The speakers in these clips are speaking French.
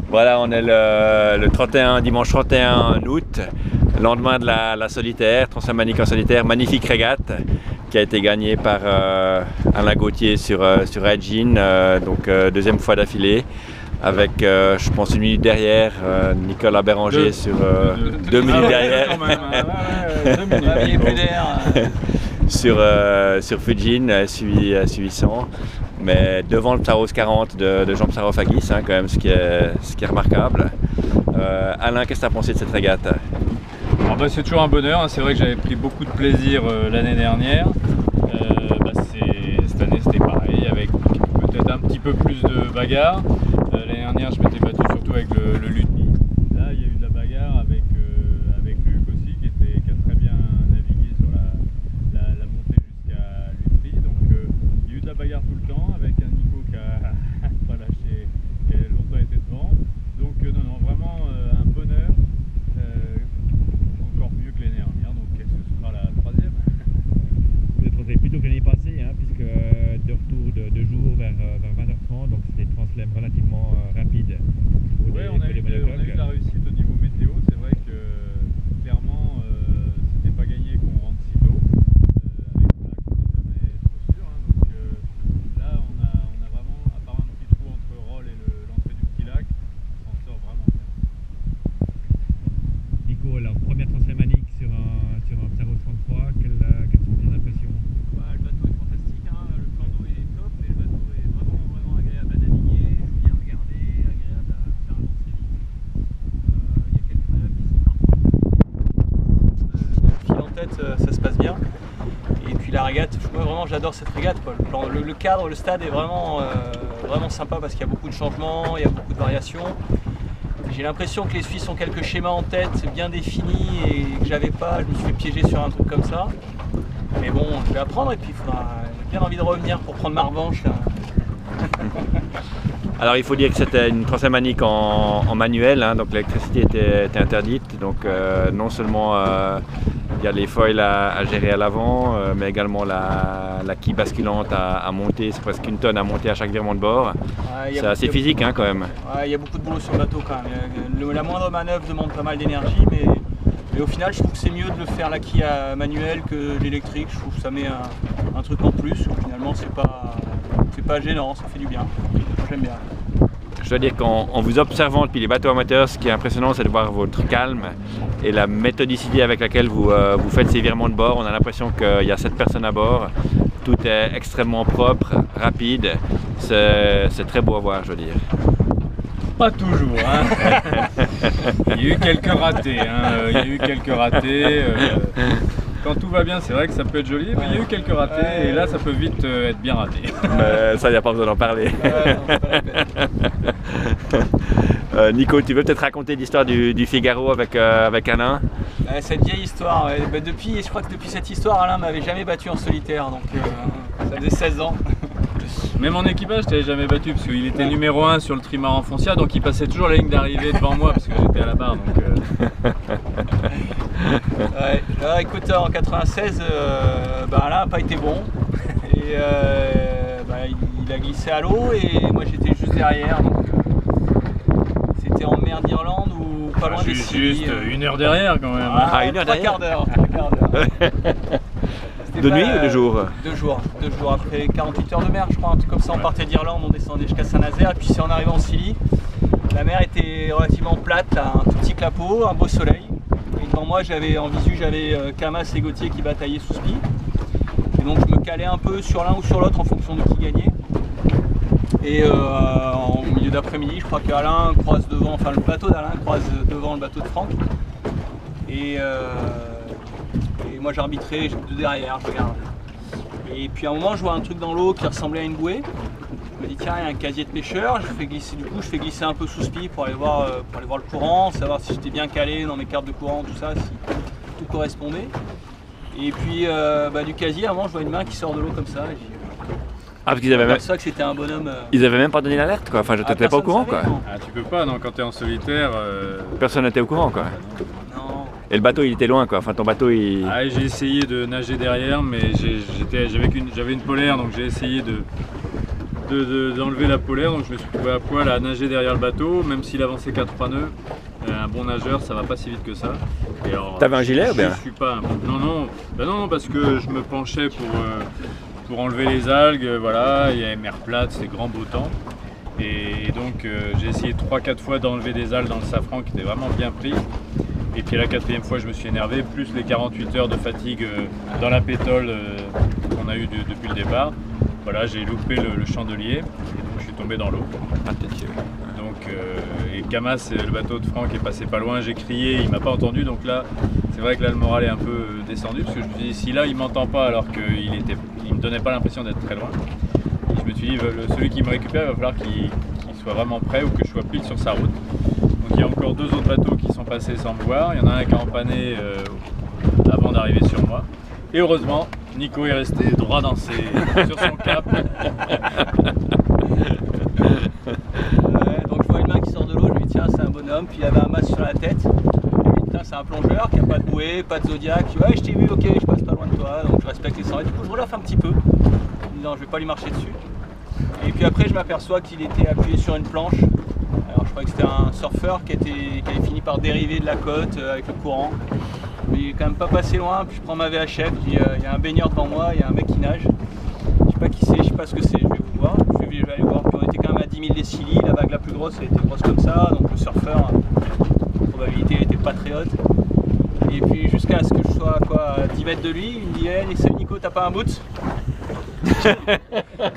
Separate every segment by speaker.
Speaker 1: Voilà, on est le 31, dimanche 31 août, lendemain de la solitaire, Transalmanique en solitaire, magnifique régate qui a été gagnée par Alain Gauthier sur Aegin, donc deuxième fois d'affilée, avec je pense une minute derrière, Nicolas Béranger sur 2 minutes derrière.
Speaker 2: Quand même, ouais, 2 minutes.
Speaker 1: sur Fujin, suivi 100, mais devant le Psaros 40 de Jean Psarofagis, quand même, ce qui est remarquable. Alain, qu'est-ce que tu as pensé de cette régate?
Speaker 2: C'est toujours un bonheur, hein. C'est vrai que j'avais pris beaucoup de plaisir l'année dernière. Cette année c'était pareil, avec peut-être un petit peu plus de bagarre. L'année dernière je m'étais battu surtout avec le Lutni. Là il y a eu de la bagarre avec Luc aussi qui a très bien navigué sur la montée jusqu'à Lutri. Donc il y a eu de la bagarre tout le temps avec un Nico qui a pas lâché, qui a longtemps été devant. Donc non, vraiment un bonheur. Encore mieux que l'année dernière, donc ce sera la troisième.
Speaker 3: Vous êtes rentré plus tôt que l'année passée, puisque de retour de 2 jours vers 20h30, donc c'était une translème relativement rapide.
Speaker 2: Oui, on a eu de la réussite au niveau météo. C'est vrai que clairement c'était pas gagné qu'on rentre si tôt. Avec le lac, on n'est jamais trop sûr. Donc là, on a vraiment, à part un petit trou entre Roll et l'entrée du petit lac, on s'en sort vraiment bien.
Speaker 3: Nico, alors première Transalmanique sur un Psaros 33, quelles sont tes impressions?
Speaker 4: Le bateau est fantastique, le plan d'eau est top, mais le bateau est vraiment agréable à naviguer, joli à regarder, agréable à faire avancer vite. Il y a quelques manœuvres qui sont parfois fil en tête, ça se passe bien. Et puis la régate, moi vraiment j'adore cette régate, quoi. Le cadre, le stade est vraiment sympa parce qu'il y a beaucoup de changements, il y a beaucoup de variations. J'ai l'impression que les Suisses ont quelques schémas en tête bien définis et que j'avais pas, je me suis fait piéger sur un truc comme ça. Mais bon, je vais apprendre et puis j'ai bien envie de revenir pour prendre ma revanche.
Speaker 1: Alors il faut dire que c'était une Transalmanique en manuel, donc l'électricité était interdite, donc non seulement il y a les foils à gérer à l'avant, mais également la quille basculante à monter, c'est presque 1 tonne à monter à chaque virement de bord. C'est assez physique quand même.
Speaker 4: Il y a beaucoup de boulot sur le bateau quand même. La moindre manœuvre demande pas mal d'énergie, mais au final je trouve que c'est mieux de le faire la quille à manuel que l'électrique. Je trouve que ça met un truc en plus, finalement c'est pas gênant, ça fait du bien. J'aime bien.
Speaker 1: Je dois dire qu'en vous observant depuis les bateaux amateurs, ce qui est impressionnant, c'est de voir votre calme et la méthodicité avec laquelle vous faites ces virements de bord. On a l'impression qu'il y a 7 personnes à bord. Tout est extrêmement propre, rapide. C'est très beau à voir, je veux dire.
Speaker 2: Pas toujours, Il y a eu quelques ratés, Quand tout va bien, c'est vrai que ça peut être joli, mais il y a eu quelques ratés et là, ça peut vite être bien raté.
Speaker 1: Ça, il n'y a pas besoin d'en parler. Nico, tu veux peut-être raconter l'histoire du Figaro avec Alain?
Speaker 4: Cette vieille histoire, je crois que depuis cette histoire, Alain m'avait jamais battu en solitaire, donc ça faisait 16 ans.
Speaker 2: Même en équipage, je t'avais jamais battu parce qu'il était numéro 1 sur le trimaran Foncia, donc il passait toujours la ligne d'arrivée devant moi parce que j'étais à la barre.
Speaker 4: Écoute, en 96, Alain n'a pas été bon et il a glissé à l'eau et moi j'étais juste derrière. Donc, c'était en mer d'Irlande ou pas loin des Scilly.
Speaker 2: Juste 1 heure derrière quand même.
Speaker 1: 1 heure derrière.
Speaker 4: 3 quarts d'heure.
Speaker 1: De nuit ou de jour?
Speaker 4: 2 jours après 48 heures de mer, je crois, un truc comme ça. On partait d'Irlande, on descendait jusqu'à Saint-Nazaire, et puis c'est en arrivant en Scilly. La mer était relativement plate, là, un tout petit clapot, un beau soleil. Et devant moi, en visu, j'avais Camas et Gauthier qui bataillaient sous spi. Et donc je me calais un peu sur l'un ou sur l'autre en fonction de qui gagnait. Et en milieu d'après-midi, je crois qu'Alain croise devant, enfin le bateau d'Alain croise devant le bateau de Franck. Et moi j'arbitrais de derrière, je regarde. Et puis à un moment je vois un truc dans l'eau qui ressemblait à une bouée. Je me dis tiens, il y a un casier de pêcheur, je fais glisser un peu sous spi pour aller voir le courant, savoir si j'étais bien calé dans mes cartes de courant, tout ça, si tout correspondait. Et puis du casier, à un moment je vois une main qui sort de l'eau comme ça.
Speaker 1: Parce qu'ils avaient même...
Speaker 4: ça que c'était un bonhomme.
Speaker 1: Ils avaient même pas donné l'alerte, quoi. Enfin, je n'étais pas au courant, quoi.
Speaker 2: Tu peux pas, non, quand tu es en solitaire.
Speaker 1: Personne n'était au courant, quoi.
Speaker 4: Non.
Speaker 1: Et le bateau, il était loin, quoi. Enfin, ton bateau, il...
Speaker 2: J'ai essayé de nager derrière, mais j'avais une polaire, donc j'ai essayé d'enlever la polaire, donc je me suis trouvé à poil à nager derrière le bateau, même s'il avançait qu'à 3 nœuds. Un bon nageur, ça va pas si vite que ça.
Speaker 1: T'avais un gilet ou bien?
Speaker 2: Je suis pas. Non, parce que je me penchais pour enlever les algues. Voilà, il y avait mer plate, c'est grand beau temps. Et donc j'ai essayé 3-4 fois d'enlever des algues dans le safran qui était vraiment bien pris. Et puis la 4e fois, je me suis énervé, plus les 48 heures de fatigue dans la pétole qu'on a eu depuis le départ. Voilà, j'ai loupé le chandelier et donc je suis tombé dans l'eau. Donc, et Camas, le bateau de Franck est passé pas loin, j'ai crié, il m'a pas entendu, donc là, c'est vrai que là le moral est un peu descendu, parce que je me suis dit, si là il m'entend pas alors qu'il me donnait pas l'impression d'être très loin, et je me suis dit, celui qui me récupère, il va falloir qu'il soit vraiment prêt ou que je sois pile sur sa route. Donc il y a encore 2 autres bateaux qui sont passés sans me voir, il y en a un qui a empanné avant d'arriver sur moi, et heureusement, Nico est resté droit sur son cap.
Speaker 4: Donc je vois une main qui sort de l'eau, je me dis tiens c'est un bonhomme, puis il avait un masque sur la tête. Je me dis tiens c'est un plongeur qui a pas de bouée, pas de zodiac. Je dis ouais je t'ai vu, ok je passe pas loin de toi, donc je respecte les 100 mètres. Du coup je relâche un petit peu, en me disant je vais pas lui marcher dessus. Et puis après je m'aperçois qu'il était appuyé sur une planche. Alors je crois que c'était un surfeur qui avait fini par dériver de la côte avec le courant. Mais il est quand même pas passé loin, puis je prends ma VHF, il y a un baigneur devant moi, il y a un mec qui nage. Je sais pas qui c'est, je sais pas ce que c'est, je vais vous voir. Je vais aller voir, puis on était quand même à 10 000 décilits, la vague la plus grosse elle était grosse comme ça, donc le surfeur, la probabilité elle était pas très haute. Et puis jusqu'à ce que je sois à 10 mètres de lui, il me dit hey, salut Nico, t'as pas un boot?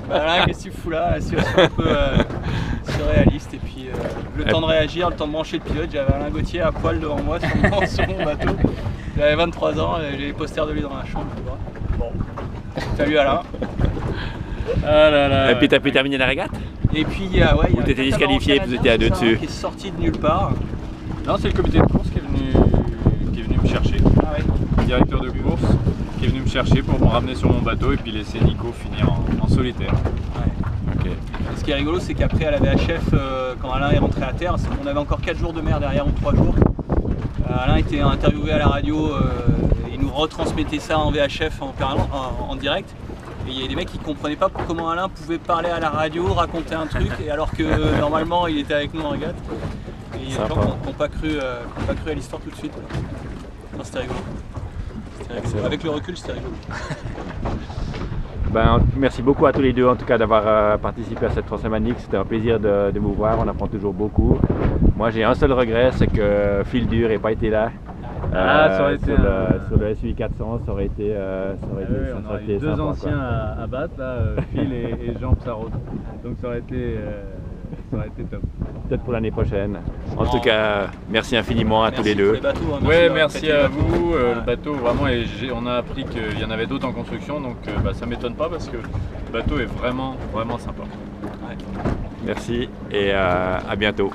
Speaker 4: Voilà, qu'est-ce que tu fous là? La situation un peu surréaliste. Et puis le temps de réagir, le temps de brancher le pilote, j'avais Alain Gauthier à poil devant moi sur mon bateau. J'avais 23 ans, j'ai les posters de lui dans la chambre. Bon, salut Alain.
Speaker 2: Ah là là.
Speaker 1: Et puis t'as pu terminer la régate?
Speaker 4: Et puis il y a
Speaker 1: Ou t'étais disqualifié et puis vous étiez à 2 dessus?
Speaker 4: Qui est sorti de nulle part.
Speaker 2: Non, c'est le comité de course qui est venu me chercher.
Speaker 4: Ah ouais.
Speaker 2: Le directeur de course qui est venu me chercher pour me ramener sur mon bateau et puis laisser Nico finir en solitaire.
Speaker 4: Ouais.
Speaker 1: Ok.
Speaker 4: Et ce qui est rigolo, c'est qu'après à la VHF, quand Alain est rentré à terre, on avait encore 4 jours de mer derrière ou 3 jours. Alain était interviewé à la radio, il nous retransmettait ça en VHF en direct. Et il y a des mecs qui ne comprenaient pas comment Alain pouvait parler à la radio, raconter un truc, et alors que normalement il était avec nous en régate. Et il y a des gens qui n'ont pas cru à l'histoire tout de suite. Non, c'était rigolo. Avec le recul, c'était rigolo.
Speaker 1: Ben, merci beaucoup à tous les deux en tout cas d'avoir participé à cette Transamanik. C'était un plaisir de vous voir, on apprend toujours beaucoup. Moi j'ai un seul regret, c'est que Phil Dur n'ait pas été là.
Speaker 2: Ça aurait été
Speaker 1: sur le SUI 400, ça aurait été
Speaker 2: on aurait eu 2 anciens à battre, là, Phil et Jean Psarot. Donc ça aurait été top.
Speaker 1: Peut-être pour l'année prochaine. En tout cas, merci infiniment à tous les deux.
Speaker 2: Merci à vous. Le bateau, vraiment, on a appris qu'il y en avait d'autres en construction, donc ça m'étonne pas parce que le bateau est vraiment, vraiment sympa.
Speaker 1: Merci et à bientôt.